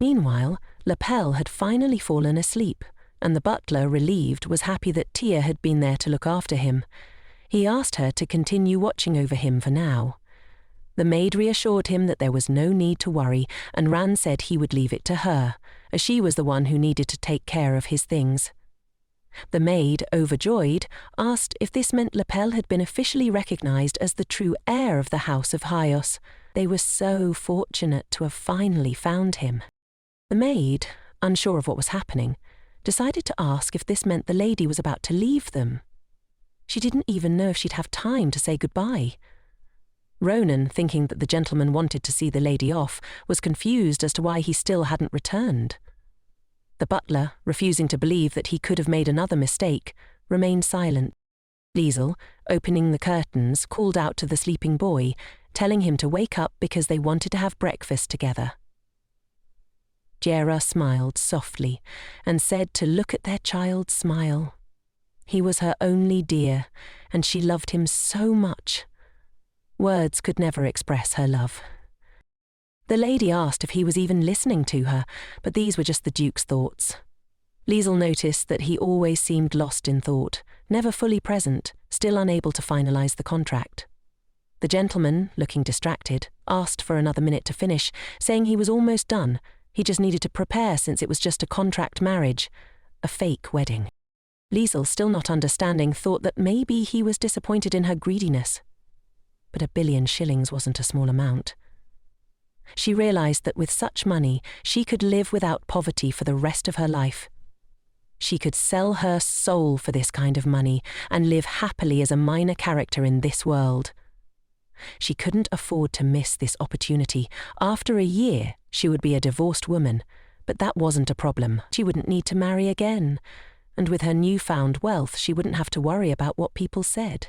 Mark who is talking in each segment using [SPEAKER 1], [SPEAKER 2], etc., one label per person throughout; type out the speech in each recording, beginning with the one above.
[SPEAKER 1] Meanwhile, Lapel had finally fallen asleep, and the butler, relieved, was happy that Tia had been there to look after him. He asked her to continue watching over him for now. The maid reassured him that there was no need to worry, and Ran said he would leave it to her, as she was the one who needed to take care of his things. The maid, overjoyed, asked if this meant Lapel had been officially recognized as the true heir of the House of Hyos. They were so fortunate to have finally found him. The maid, unsure of what was happening, decided to ask if this meant the lady was about to leave them. She didn't even know if she'd have time to say goodbye. Ronan, thinking that the gentleman wanted to see the lady off, was confused as to why he still hadn't returned. The butler, refusing to believe that he could have made another mistake, remained silent. Lizelle, opening the curtains, called out to the sleeping boy, telling him to wake up because they wanted to have breakfast together. Jera smiled softly and said to look at their child smile. He was her only dear, and she loved him so much. Words could never express her love. The lady asked if he was even listening to her, but these were just the Duke's thoughts. Lizelle noticed that he always seemed lost in thought, never fully present, still unable to finalize the contract. The gentleman, looking distracted, asked for another minute to finish, saying he was almost done. He just needed to prepare since it was just a contract marriage, a fake wedding. Lizelle, still not understanding, thought that maybe he was disappointed in her greediness. But 1 billion shillings wasn't a small amount. She realized that with such money, she could live without poverty for the rest of her life. She could sell her soul for this kind of money and live happily as a minor character in this world. She couldn't afford to miss this opportunity. After a year, she would be a divorced woman, but that wasn't a problem. She wouldn't need to marry again, and with her newfound wealth, she wouldn't have to worry about what people said.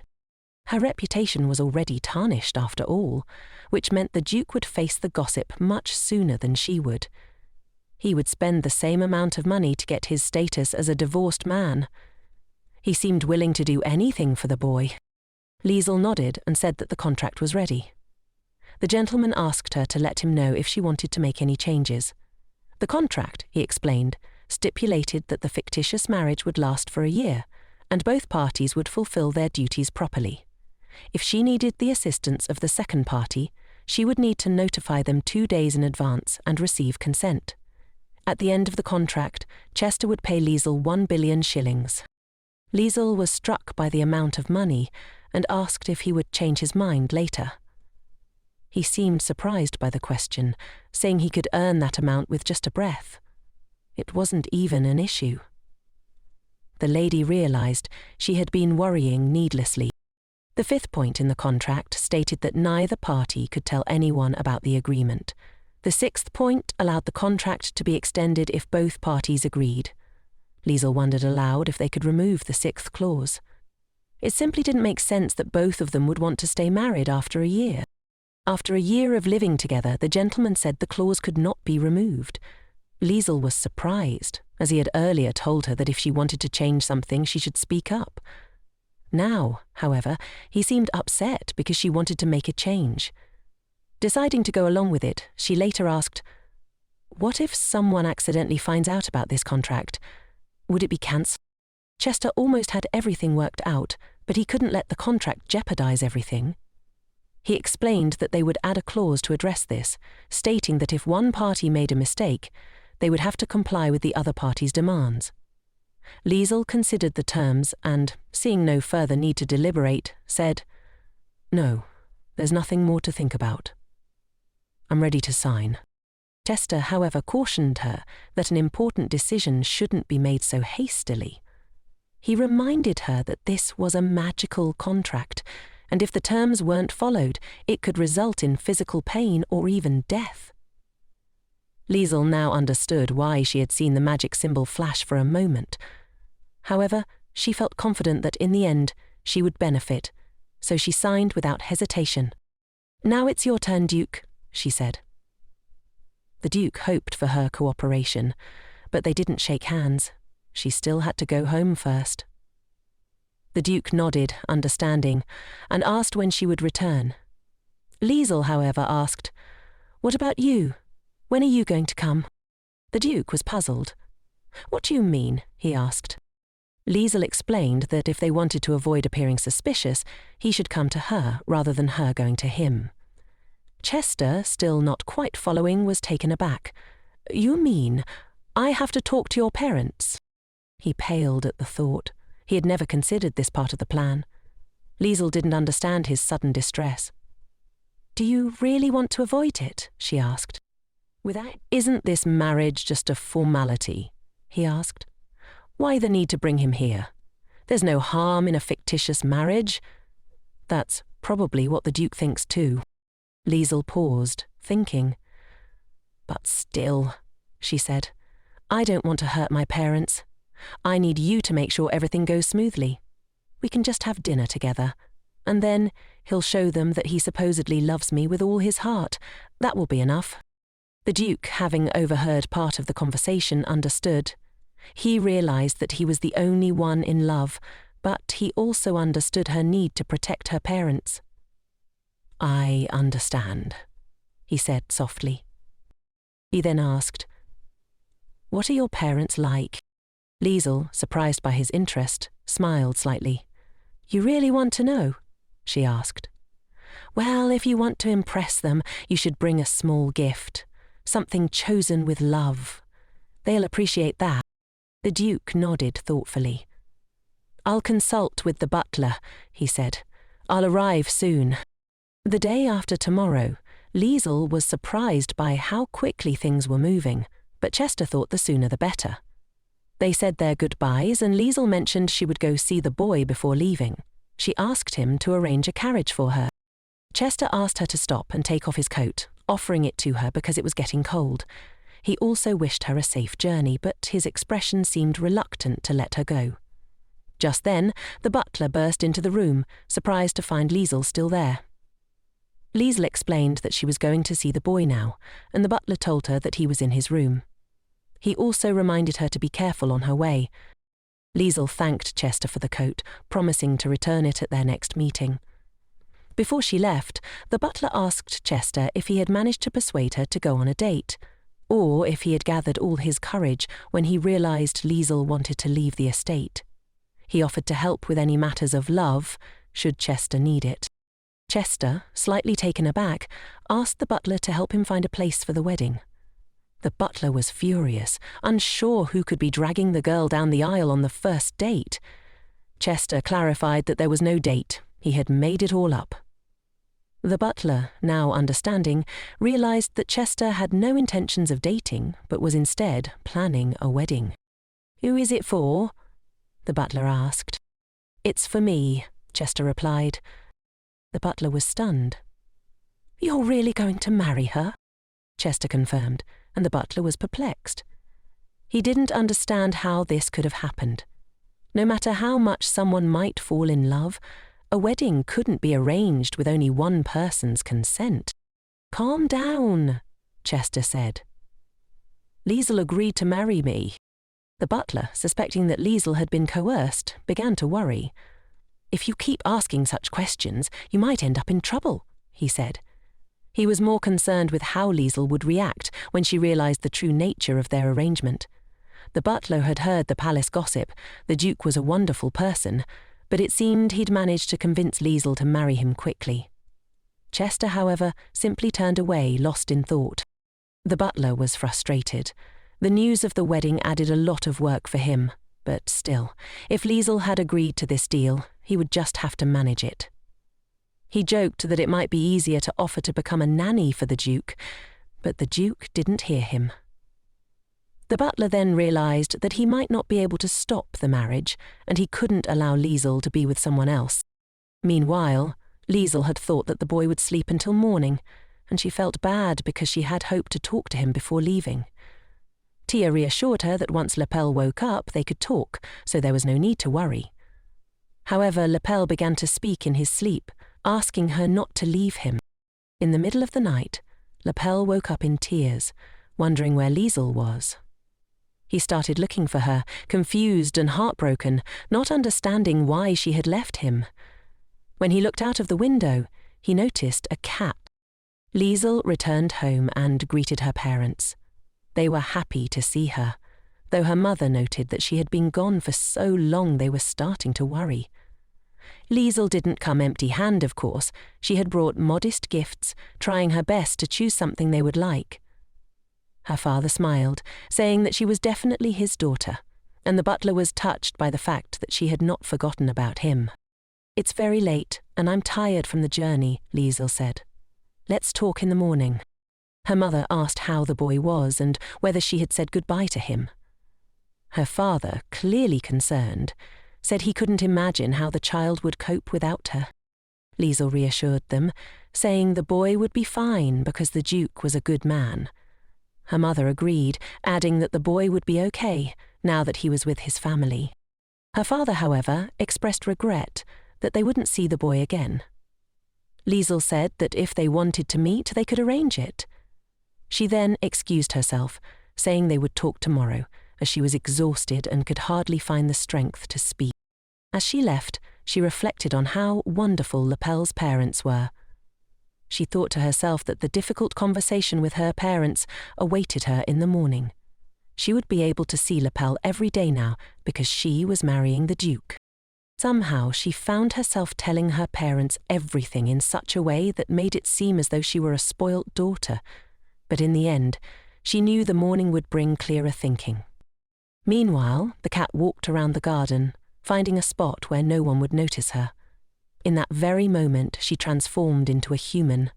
[SPEAKER 1] Her reputation was already tarnished after all, which meant the Duke would face the gossip much sooner than she would. He would spend the same amount of money to get his status as a divorced man. He seemed willing to do anything for the boy. Lizelle nodded and said that the contract was ready. The gentleman asked her to let him know if she wanted to make any changes. The contract, he explained, stipulated that the fictitious marriage would last for a year, and both parties would fulfill their duties properly. If she needed the assistance of the second party, she would need to notify them 2 days in advance and receive consent. At the end of the contract, Chester would pay Lizelle 1 billion shillings. Lizelle was struck by the amount of money and asked if he would change his mind later. He seemed surprised by the question, saying he could earn that amount with just a breath. It wasn't even an issue. The lady realized she had been worrying needlessly. The 5th point in the contract stated that neither party could tell anyone about the agreement. The 6th point allowed the contract to be extended if both parties agreed. Lizelle wondered aloud if they could remove the 6th clause. It simply didn't make sense that both of them would want to stay married after a year. After a year of living together, the gentleman said the clause could not be removed. Lizelle was surprised, as he had earlier told her that if she wanted to change something, she should speak up. Now, however, he seemed upset because she wanted to make a change. Deciding to go along with it, she later asked, "What if someone accidentally finds out about this contract? Would it be cancelled?" Chester almost had everything worked out, but he couldn't let the contract jeopardize everything. He explained that they would add a clause to address this, stating that if one party made a mistake, they would have to comply with the other party's demands. Lizelle considered the terms and, seeing no further need to deliberate, said, "No, there's nothing more to think about. I'm ready to sign." Chester, however, cautioned her that an important decision shouldn't be made so hastily. He reminded her that this was a magical contract, and if the terms weren't followed, it could result in physical pain or even death. Lizelle now understood why she had seen the magic symbol flash for a moment. However, she felt confident that in the end, she would benefit, so she signed without hesitation. "Now it's your turn, Duke," she said. The Duke hoped for her cooperation, but they didn't shake hands. She still had to go home first. The Duke nodded, understanding, and asked when she would return. Lizelle, however, asked, "What about you? When are you going to come?" The Duke was puzzled. "What do you mean?" he asked. Lizelle explained that if they wanted to avoid appearing suspicious, he should come to her rather than her going to him. Chester, still not quite following, was taken aback. "You mean I have to talk to your parents?" He paled at the thought. He had never considered this part of the plan. Lizelle didn't understand his sudden distress. "Do you really want to avoid it?" she asked. "Isn't this marriage just a formality?" he asked. "Why the need to bring him here? There's no harm in a fictitious marriage." "That's probably what the Duke thinks too." Lizelle paused, thinking. "But still," she said, "I don't want to hurt my parents. I need you to make sure everything goes smoothly. We can just have dinner together, and then he'll show them that he supposedly loves me with all his heart. That will be enough." The Duke, having overheard part of the conversation, understood. He realized that he was the only one in love, but he also understood her need to protect her parents. "I understand," he said softly. He then asked, "What are your parents like?" Lizelle, surprised by his interest, smiled slightly. "You really want to know?" she asked. "Well, if you want to impress them, you should bring a small gift, something chosen with love. They'll appreciate that." The Duke nodded thoughtfully. "I'll consult with the butler," he said. "I'll arrive soon." The day after tomorrow, Lizelle was surprised by how quickly things were moving, but Chester thought the sooner the better. They said their goodbyes, and Lizelle mentioned she would go see the boy before leaving. She asked him to arrange a carriage for her. Chester asked her to stop and take off his coat, offering it to her because it was getting cold. He also wished her a safe journey, but his expression seemed reluctant to let her go. Just then, the butler burst into the room, surprised to find Lizelle still there. Lizelle explained that she was going to see the boy now, and the butler told her that he was in his room. He also reminded her to be careful on her way. Lizelle thanked Chester for the coat, promising to return it at their next meeting. Before she left, the butler asked Chester if he had managed to persuade her to go on a date, or if he had gathered all his courage when he realized Lizelle wanted to leave the estate. He offered to help with any matters of love, should Chester need it. Chester, slightly taken aback, asked the butler to help him find a place for the wedding. The butler was furious, unsure who could be dragging the girl down the aisle on the first date. Chester clarified that there was no date. He had made it all up. The butler, now understanding, realized that Chester had no intentions of dating, but was instead planning a wedding. "Who is it for?" the butler asked. "It's for me," Chester replied. The butler was stunned. "You're really going to marry her?" Chester confirmed, and the butler was perplexed. He didn't understand how this could have happened. No matter how much someone might fall in love, a wedding couldn't be arranged with only one person's consent. "Calm down," Chester said. "Lizelle agreed to marry me." The butler, suspecting that Lizelle had been coerced, began to worry. "If you keep asking such questions, you might end up in trouble," he said. He was more concerned with how Lizelle would react when she realized the true nature of their arrangement. The butler had heard the palace gossip. The Duke was a wonderful person, but it seemed he'd managed to convince Lizelle to marry him quickly. Chester, however, simply turned away, lost in thought. The butler was frustrated. The news of the wedding added a lot of work for him, but still, if Lizelle had agreed to this deal, he would just have to manage it. He joked that it might be easier to offer to become a nanny for the Duke, but the Duke didn't hear him. The butler then realized that he might not be able to stop the marriage, and he couldn't allow Lizelle to be with someone else. Meanwhile, Lizelle had thought that the boy would sleep until morning, and she felt bad because she had hoped to talk to him before leaving. Tia reassured her that once L'Elle woke up, they could talk, so there was no need to worry. However, L'Elle began to speak in his sleep, asking her not to leave him. In the middle of the night, L'Elle woke up in tears, wondering where Lizelle was. He started looking for her, confused and heartbroken, not understanding why she had left him. When he looked out of the window, he noticed a cat. Lizelle returned home and greeted her parents. They were happy to see her, though her mother noted that she had been gone for so long they were starting to worry. Lizelle didn't come empty-handed, of course. She had brought modest gifts, trying her best to choose something they would like. Her father smiled, saying that she was definitely his daughter, and the butler was touched by the fact that she had not forgotten about him. "It's very late, and I'm tired from the journey," Lizelle said. "Let's talk in the morning." Her mother asked how the boy was and whether she had said goodbye to him. Her father, clearly concerned, said he couldn't imagine how the child would cope without her. Lizelle reassured them, saying the boy would be fine because the Duke was a good man. Her mother agreed, adding that the boy would be okay now that he was with his family. Her father, however, expressed regret that they wouldn't see the boy again. Lizelle said that if they wanted to meet, they could arrange it. She then excused herself, saying they would talk tomorrow, as she was exhausted and could hardly find the strength to speak. As she left, she reflected on how wonderful L'Appel's parents were. She thought to herself that the difficult conversation with her parents awaited her in the morning. She would be able to see L'Appel every day now because she was marrying the Duke. Somehow she found herself telling her parents everything in such a way that made it seem as though she were a spoilt daughter, but in the end, she knew the morning would bring clearer thinking. Meanwhile, the cat walked around the garden, finding a spot where no one would notice her. In that very moment, she transformed into a human.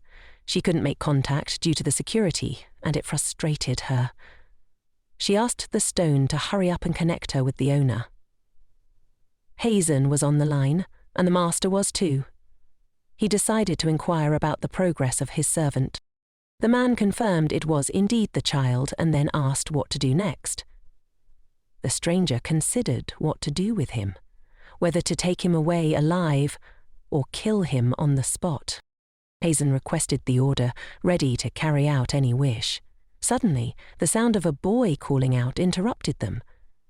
[SPEAKER 1] She couldn't make contact due to the security, and it frustrated her. She asked the stone to hurry up and connect her with the owner. Hazen was on the line, and the master was too. He decided to inquire about the progress of his servant. The man confirmed it was indeed the child and then asked what to do next. The stranger considered what to do with him, whether to take him away alive or kill him on the spot. Hazen requested the order, ready to carry out any wish. Suddenly, the sound of a boy calling out interrupted them.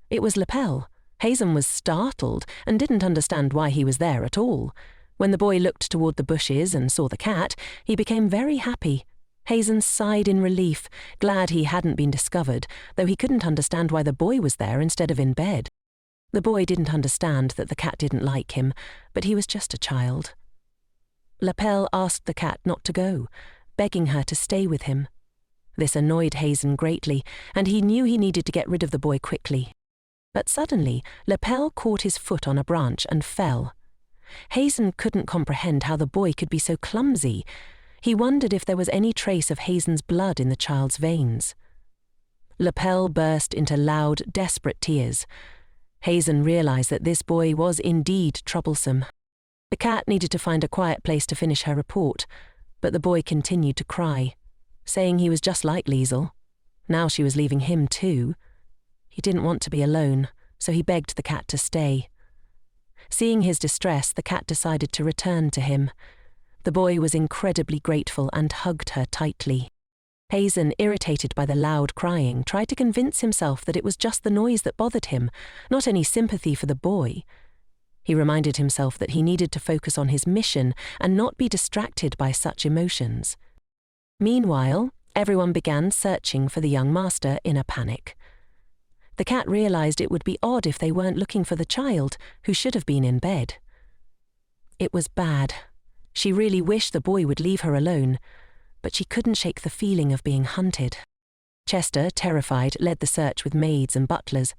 [SPEAKER 1] It was L'Appel. Hazen was startled and didn't understand why he was there at all. When the boy looked toward the bushes and saw the cat, he became very happy. Hazen sighed in relief, glad he hadn't been discovered, though he couldn't understand why the boy was there instead of in bed. The boy didn't understand that the cat didn't like him, but he was just a child. L'Appel asked the cat not to go, begging her to stay with him. This annoyed Hazen greatly, and he knew he needed to get rid of the boy quickly. But suddenly, L'Appel caught his foot on a branch and fell. Hazen couldn't comprehend how the boy could be so clumsy. He wondered if there was any trace of Hazen's blood in the child's veins. L'Appel burst into loud, desperate tears. Hazen realized that this boy was indeed troublesome. The cat needed to find a quiet place to finish her report, but the boy continued to cry, saying he was just like Lizelle. Now she was leaving him too. He didn't want to be alone, so he begged the cat to stay. Seeing his distress, the cat decided to return to him. The boy was incredibly grateful and hugged her tightly. Hazen, irritated by the loud crying, tried to convince himself that it was just the noise that bothered him, not any sympathy for the boy. He reminded himself that he needed to focus on his mission and not be distracted by such emotions. Meanwhile, everyone began searching for the young master in a panic. The cat realized it would be odd if they weren't looking for the child, who should have been in bed. It was bad. She really wished the boy would leave her alone, but she couldn't shake the feeling of being hunted. Chester, terrified, led the search with maids and butlers.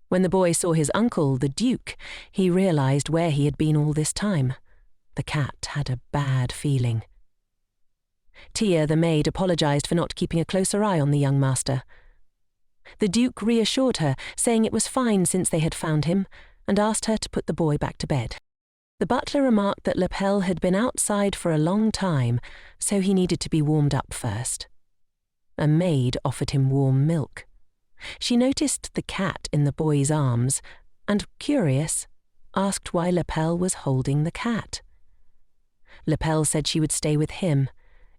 [SPEAKER 1] When the boy saw his uncle, the Duke, he realized where he had been all this time. The cat had a bad feeling. Tia, the maid, apologized for not keeping a closer eye on the young master. The Duke reassured her, saying it was fine since they had found him, and asked her to put the boy back to bed. The butler remarked that L'Appel had been outside for a long time, so he needed to be warmed up first. A maid offered him warm milk. She noticed the cat in the boy's arms, and, curious, asked why L'Appel was holding the cat. L'Appel said she would stay with him,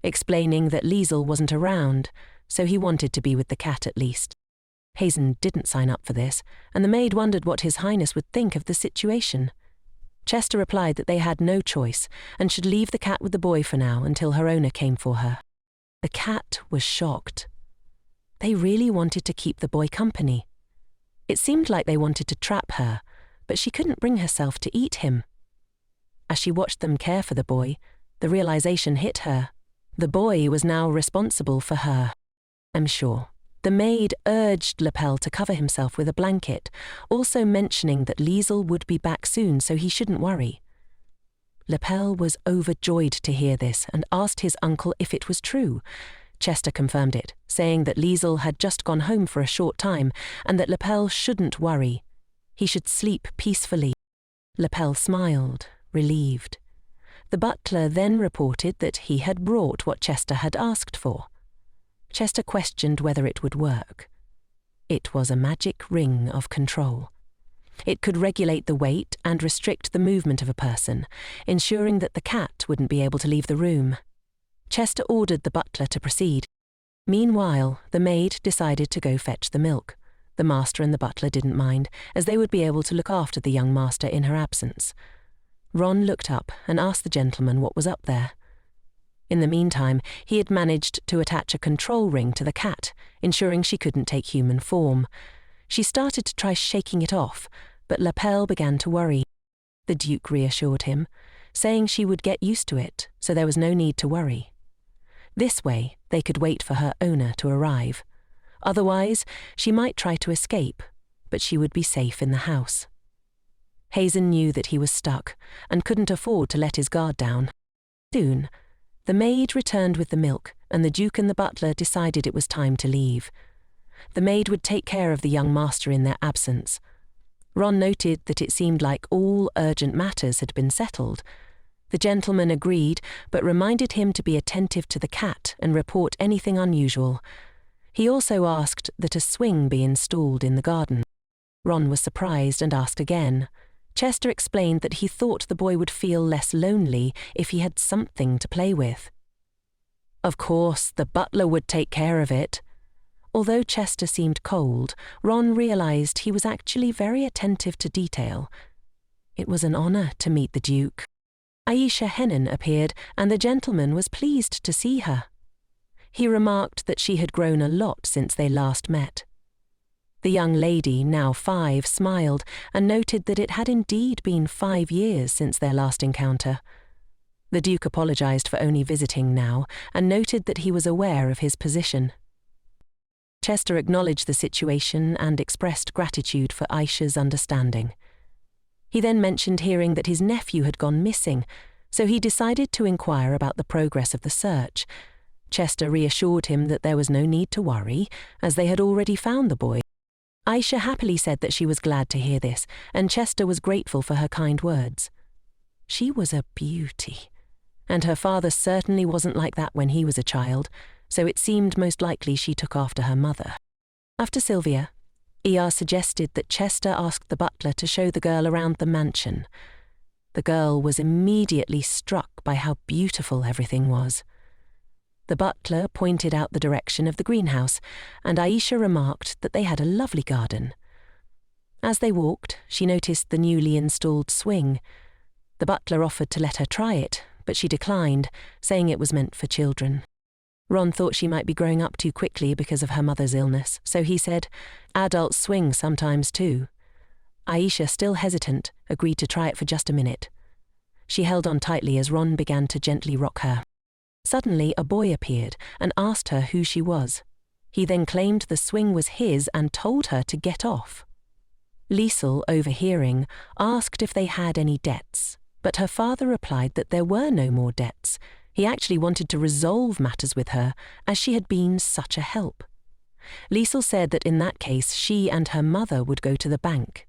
[SPEAKER 1] explaining that Lizelle wasn't around, so he wanted to be with the cat at least. Hazen didn't sign up for this, and the maid wondered what His Highness would think of the situation. Chester replied that they had no choice and should leave the cat with the boy for now until her owner came for her. The cat was shocked. They really wanted to keep the boy company. It seemed like they wanted to trap her, but she couldn't bring herself to eat him. As she watched them care for the boy, the realization hit her. The boy was now responsible for her. I'm sure. The maid urged L'Elle to cover himself with a blanket, also mentioning that Lizelle would be back soon so he shouldn't worry. L'Elle was overjoyed to hear this and asked his uncle if it was true. Chester confirmed it, saying that Lizelle had just gone home for a short time and that L'Elle shouldn't worry. He should sleep peacefully. L'Elle smiled, relieved. The butler then reported that he had brought what Chester had asked for. Chester questioned whether it would work. It was a magic ring of control. It could regulate the weight and restrict the movement of a person, ensuring that the cat wouldn't be able to leave the room. Chester ordered the butler to proceed. Meanwhile, the maid decided to go fetch the milk. The master and the butler didn't mind, as they would be able to look after the young master in her absence. Ron looked up and asked the gentleman what was up there. In the meantime, he had managed to attach a control ring to the cat, ensuring she couldn't take human form. She started to try shaking it off, but L'Elle began to worry. The Duke reassured him, saying she would get used to it, so there was no need to worry. This way, they could wait for her owner to arrive. Otherwise, she might try to escape, but she would be safe in the house. Hazen knew that he was stuck and couldn't afford to let his guard down. Soon, the maid returned with the milk, and the Duke and the butler decided it was time to leave. The maid would take care of the young master in their absence. Ron noted that it seemed like all urgent matters had been settled. The gentleman agreed, but reminded him to be attentive to the cat and report anything unusual. He also asked that a swing be installed in the garden. Ron was surprised and asked again. Chester explained that he thought the boy would feel less lonely if he had something to play with. Of course, the butler would take care of it. Although Chester seemed cold, Ron realized he was actually very attentive to detail. It was an honor to meet the Duke. Aisha Henin appeared, and the gentleman was pleased to see her. He remarked that she had grown a lot since they last met. The young lady, now 5, smiled and noted that it had indeed been 5 years since their last encounter. The Duke apologized for only visiting now and noted that he was aware of his position. Chester acknowledged the situation and expressed gratitude for Aisha's understanding. He then mentioned hearing that his nephew had gone missing, so he decided to inquire about the progress of the search. Chester reassured him that there was no need to worry, as they had already found the boy. Aisha happily said that she was glad to hear this, and Chester was grateful for her kind words. She was a beauty, and her father certainly wasn't like that when he was a child, so it seemed most likely she took after her mother. After Sylvia, ER suggested that Chester asked the butler to show the girl around the mansion. The girl was immediately struck by how beautiful everything was. The butler pointed out the direction of the greenhouse, and Aisha remarked that they had a lovely garden. As they walked, she noticed the newly installed swing. The butler offered to let her try it, but she declined, saying it was meant for children. Ron thought she might be growing up too quickly because of her mother's illness, so he said, "Adults swing sometimes too." Aisha, still hesitant, agreed to try it for just a minute. She held on tightly as Ron began to gently rock her. Suddenly, a boy appeared and asked her who she was. He then claimed the swing was his and told her to get off. Lizelle, overhearing, asked if they had any debts, but her father replied that there were no more debts. He actually wanted to resolve matters with her, as she had been such a help. Lizelle said that in that case she and her mother would go to the bank.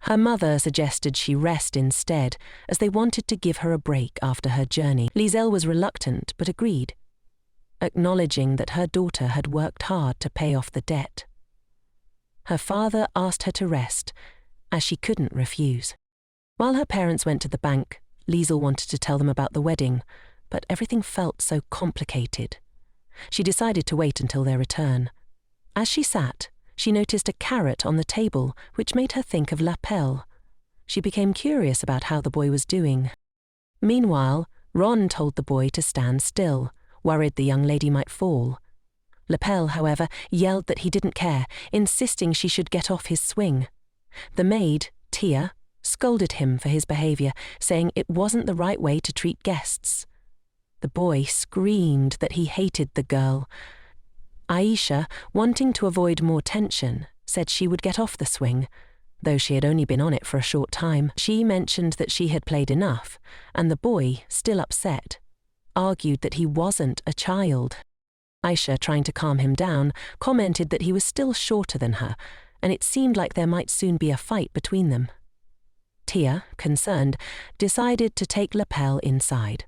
[SPEAKER 1] Her mother suggested she rest instead, as they wanted to give her a break after her journey. Lizelle was reluctant, but agreed, acknowledging that her daughter had worked hard to pay off the debt. Her father asked her to rest, as she couldn't refuse. While her parents went to the bank, Lizelle wanted to tell them about the wedding, but everything felt so complicated. She decided to wait until their return. As she sat, she noticed a carrot on the table, which made her think of L'Elle. She became curious about how the boy was doing. Meanwhile, Ron told the boy to stand still, worried the young lady might fall. Lapel, however, yelled that he didn't care, insisting she should get off his swing. The maid, Tia, scolded him for his behavior, saying it wasn't the right way to treat guests. The boy screamed that he hated the girl. Aisha, wanting to avoid more tension, said she would get off the swing. Though she had only been on it for a short time, she mentioned that she had played enough, and the boy, still upset, argued that he wasn't a child. Aisha, trying to calm him down, commented that he was still shorter than her, and it seemed like there might soon be a fight between them. Tia, concerned, decided to take Lapel inside.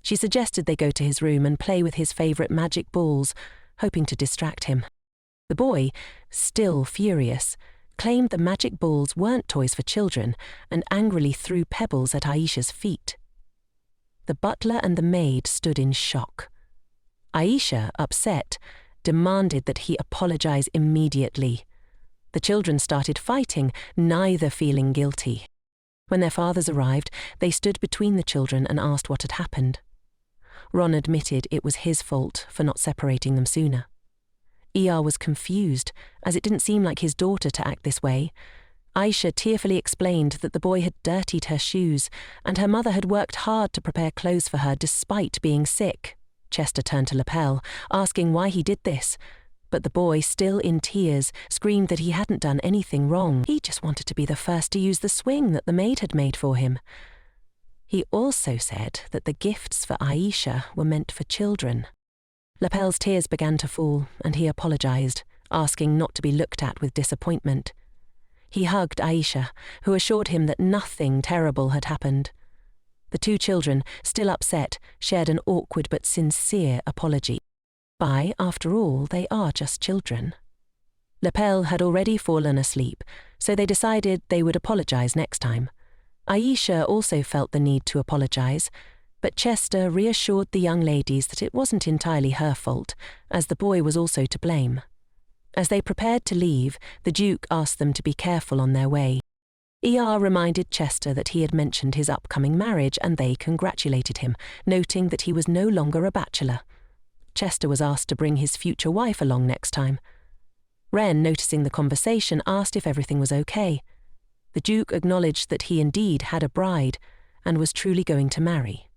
[SPEAKER 1] She suggested they go to his room and play with his favourite magic balls, hoping to distract him. The boy, still furious, claimed the magic balls weren't toys for children and angrily threw pebbles at Aisha's feet. The butler and the maid stood in shock. Aisha, upset, demanded that he apologize immediately. The children started fighting, neither feeling guilty. When their fathers arrived, they stood between the children and asked what had happened. Ron admitted it was his fault for not separating them sooner. Elle was confused, as it didn't seem like his daughter to act this way. Aisha tearfully explained that the boy had dirtied her shoes, and her mother had worked hard to prepare clothes for her despite being sick. Chester turned to Lapel, asking why he did this, but the boy, still in tears, screamed that he hadn't done anything wrong. He just wanted to be the first to use the swing that the maid had made for him. He also said that the gifts for Aisha were meant for children. Lapel's tears began to fall, and he apologized, asking not to be looked at with disappointment. He hugged Aisha, who assured him that nothing terrible had happened. The two children, still upset, shared an awkward but sincere apology. After all, they are just children. Lapel had already fallen asleep, so they decided they would apologize next time. Aisha also felt the need to apologize, but Chester reassured the young ladies that it wasn't entirely her fault, as the boy was also to blame. As they prepared to leave, the Duke asked them to be careful on their way. Elle reminded Chester that he had mentioned his upcoming marriage, and they congratulated him, noting that he was no longer a bachelor. Chester was asked to bring his future wife along next time. Wren, noticing the conversation, asked if everything was okay. The Duke acknowledged that he indeed had a bride and was truly going to marry.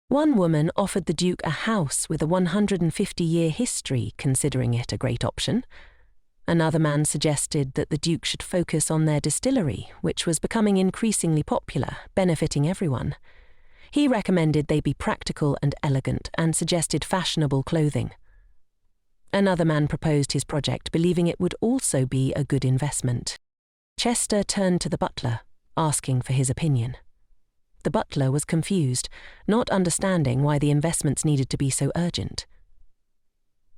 [SPEAKER 1] One woman offered the Duke a house with a 150-year history, considering it a great option. Another man suggested that the Duke should focus on their distillery, which was becoming increasingly popular, benefiting everyone. He recommended they be practical and elegant and suggested fashionable clothing. Another man proposed his project, believing it would also be a good investment. Chester turned to the butler, asking for his opinion. The butler was confused, not understanding why the investments needed to be so urgent.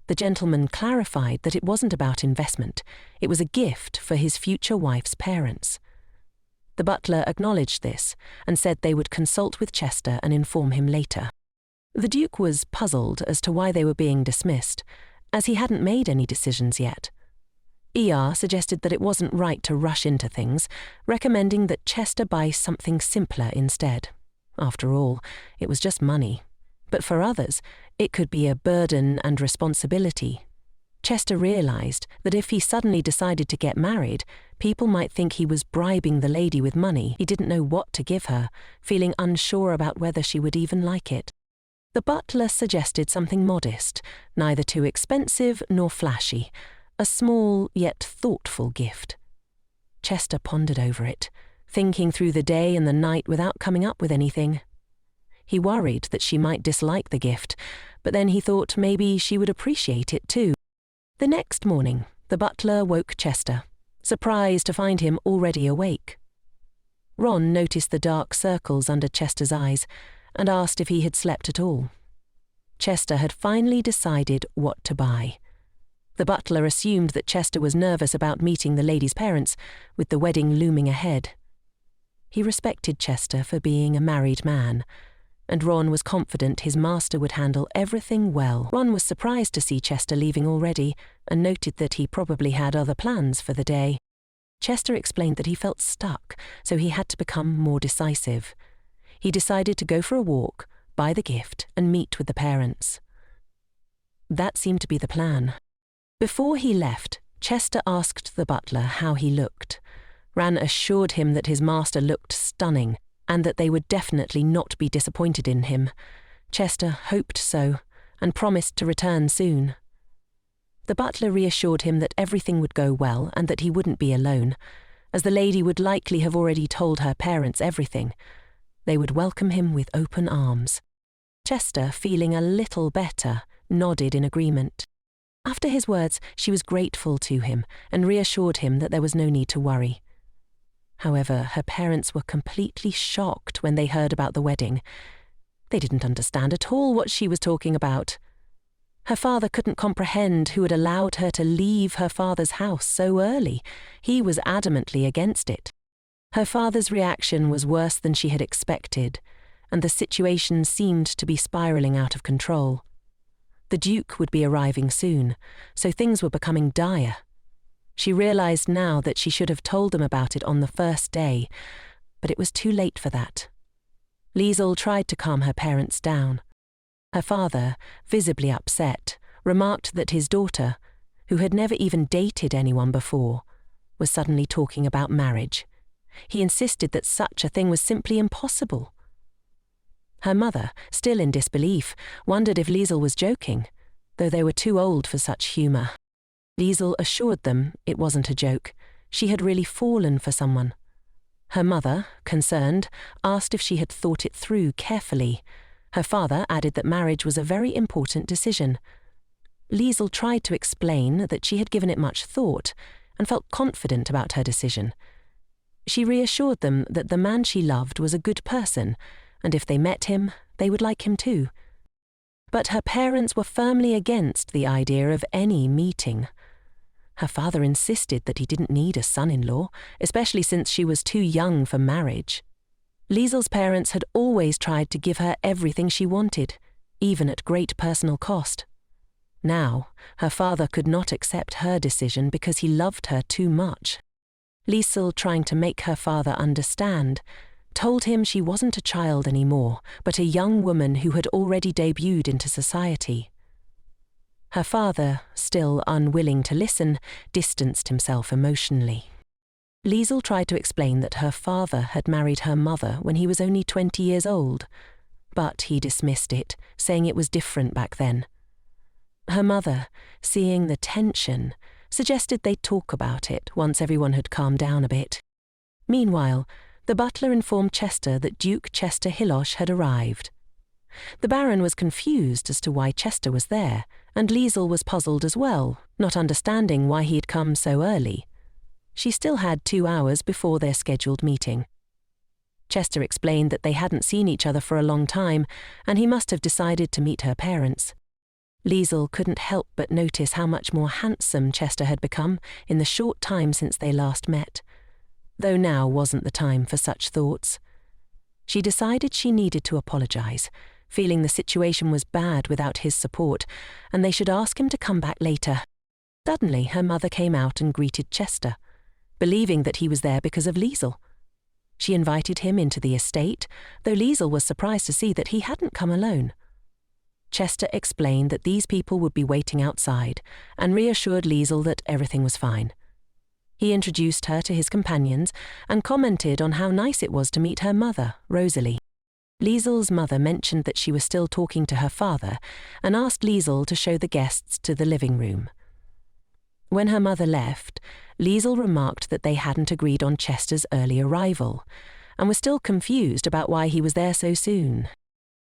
[SPEAKER 1] The gentleman clarified that it wasn't about investment, it was a gift for his future wife's parents. The butler acknowledged this and said they would consult with Chester and inform him later. The Duke was puzzled as to why they were being dismissed, as he hadn't made any decisions yet. Elle suggested that it wasn't right to rush into things, recommending that Chester buy something simpler instead. After all, it was just money. But for others, it could be a burden and responsibility. Chester realized that if he suddenly decided to get married, people might think he was bribing the lady with money he didn't know what to give her, feeling unsure about whether she would even like it. The butler suggested something modest, neither too expensive nor flashy, a small yet thoughtful gift. Chester pondered over it, thinking through the day and the night without coming up with anything. He worried that she might dislike the gift, but then he thought maybe she would appreciate it too. The next morning, the butler woke Chester, surprised to find him already awake. Ron noticed the dark circles under Chester's eyes and asked if he had slept at all. Chester had finally decided what to buy. The butler assumed that Chester was nervous about meeting the lady's parents, with the wedding looming ahead. He respected Chester for being a married man, and Ron was confident his master would handle everything well. Ron was surprised to see Chester leaving already, and noted that he probably had other plans for the day. Chester explained that he felt stuck, so he had to become more decisive. He decided to go for a walk, buy the gift, and meet with the parents. That seemed to be the plan. Before he left, Chester asked the butler how he looked. Ran assured him that his master looked stunning and that they would definitely not be disappointed in him. Chester hoped so and promised to return soon. The butler reassured him that everything would go well and that he wouldn't be alone, as the lady would likely have already told her parents everything. They would welcome him with open arms. Chester, feeling a little better, nodded in agreement. After his words, she was grateful to him and reassured him that there was no need to worry. However, her parents were completely shocked when they heard about the wedding. They didn't understand at all what she was talking about. Her father couldn't comprehend who had allowed her to leave her father's house so early. He was adamantly against it. Her father's reaction was worse than she had expected, and the situation seemed to be spiraling out of control. The Duke would be arriving soon, so things were becoming dire. She realized now that she should have told them about it on the first day, but it was too late for that. Lizelle tried to calm her parents down. Her father, visibly upset, remarked that his daughter, who had never even dated anyone before, was suddenly talking about marriage. He insisted that such a thing was simply impossible. Her mother, still in disbelief, wondered if Lizelle was joking, though they were too old for such humour. Lizelle assured them it wasn't a joke. She had really fallen for someone. Her mother, concerned, asked if she had thought it through carefully. Her father added that marriage was a very important decision. Lizelle tried to explain that she had given it much thought and felt confident about her decision. She reassured them that the man she loved was a good person, and if they met him, they would like him too. But her parents were firmly against the idea of any meeting. Her father insisted that he didn't need a son-in-law, especially since she was too young for marriage. Lizelle's parents had always tried to give her everything she wanted, even at great personal cost. Now, her father could not accept her decision because he loved her too much. Lizelle, trying to make her father understand, told him she wasn't a child anymore, but a young woman who had already debuted into society. Her father, still unwilling to listen, distanced himself emotionally. Lizelle tried to explain that her father had married her mother when he was only 20 years old, but he dismissed it, saying it was different back then. Her mother, seeing the tension, suggested they talk about it once everyone had calmed down a bit. Meanwhile, the butler informed Chester that Duke Chester Hilosh had arrived. The Baron was confused as to why Chester was there, and Lizelle was puzzled as well, not understanding why he had come so early. She still had 2 hours before their scheduled meeting. Chester explained that they hadn't seen each other for a long time, and he must have decided to meet her parents. Lizelle couldn't help but notice how much more handsome Chester had become in the short time since they last met, though now wasn't the time for such thoughts. She decided she needed to apologize, feeling the situation was bad without his support, and they should ask him to come back later. Suddenly, her mother came out and greeted Chester, believing that he was there because of Lizelle. She invited him into the estate, though Lizelle was surprised to see that he hadn't come alone. Chester explained that these people would be waiting outside and reassured Lizelle that everything was fine. He introduced her to his companions and commented on how nice it was to meet her mother, Rosalie. Lizelle's mother mentioned that she was still talking to her father and asked Lizelle to show the guests to the living room. When her mother left, Lizelle remarked that they hadn't agreed on Chester's early arrival and was still confused about why he was there so soon.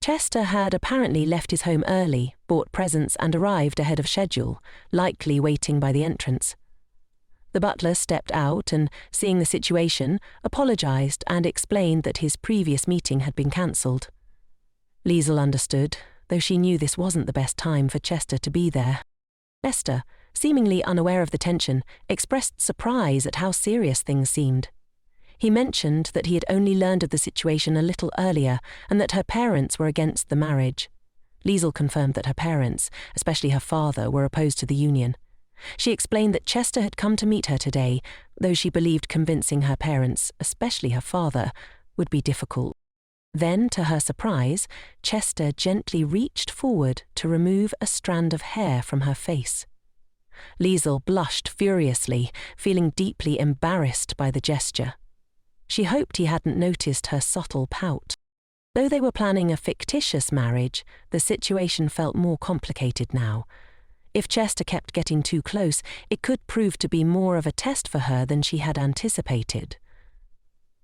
[SPEAKER 1] Chester had apparently left his home early, bought presents and arrived ahead of schedule, likely waiting by the entrance. The butler stepped out and, seeing the situation, apologized and explained that his previous meeting had been cancelled. Lizelle understood, though she knew this wasn't the best time for Chester to be there. Chester, seemingly unaware of the tension, expressed surprise at how serious things seemed. He mentioned that he had only learned of the situation a little earlier and that her parents were against the marriage. Lizelle confirmed that her parents, especially her father, were opposed to the union. She explained that Chester had come to meet her today, though she believed convincing her parents, especially her father, would be difficult. Then, to her surprise, Chester gently reached forward to remove a strand of hair from her face. Lizelle blushed furiously, feeling deeply embarrassed by the gesture. She hoped he hadn't noticed her subtle pout. Though they were planning a fictitious marriage, the situation felt more complicated now. If Chester kept getting too close, it could prove to be more of a test for her than she had anticipated.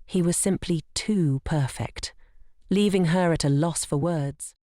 [SPEAKER 1] He was simply too perfect, leaving her at a loss for words.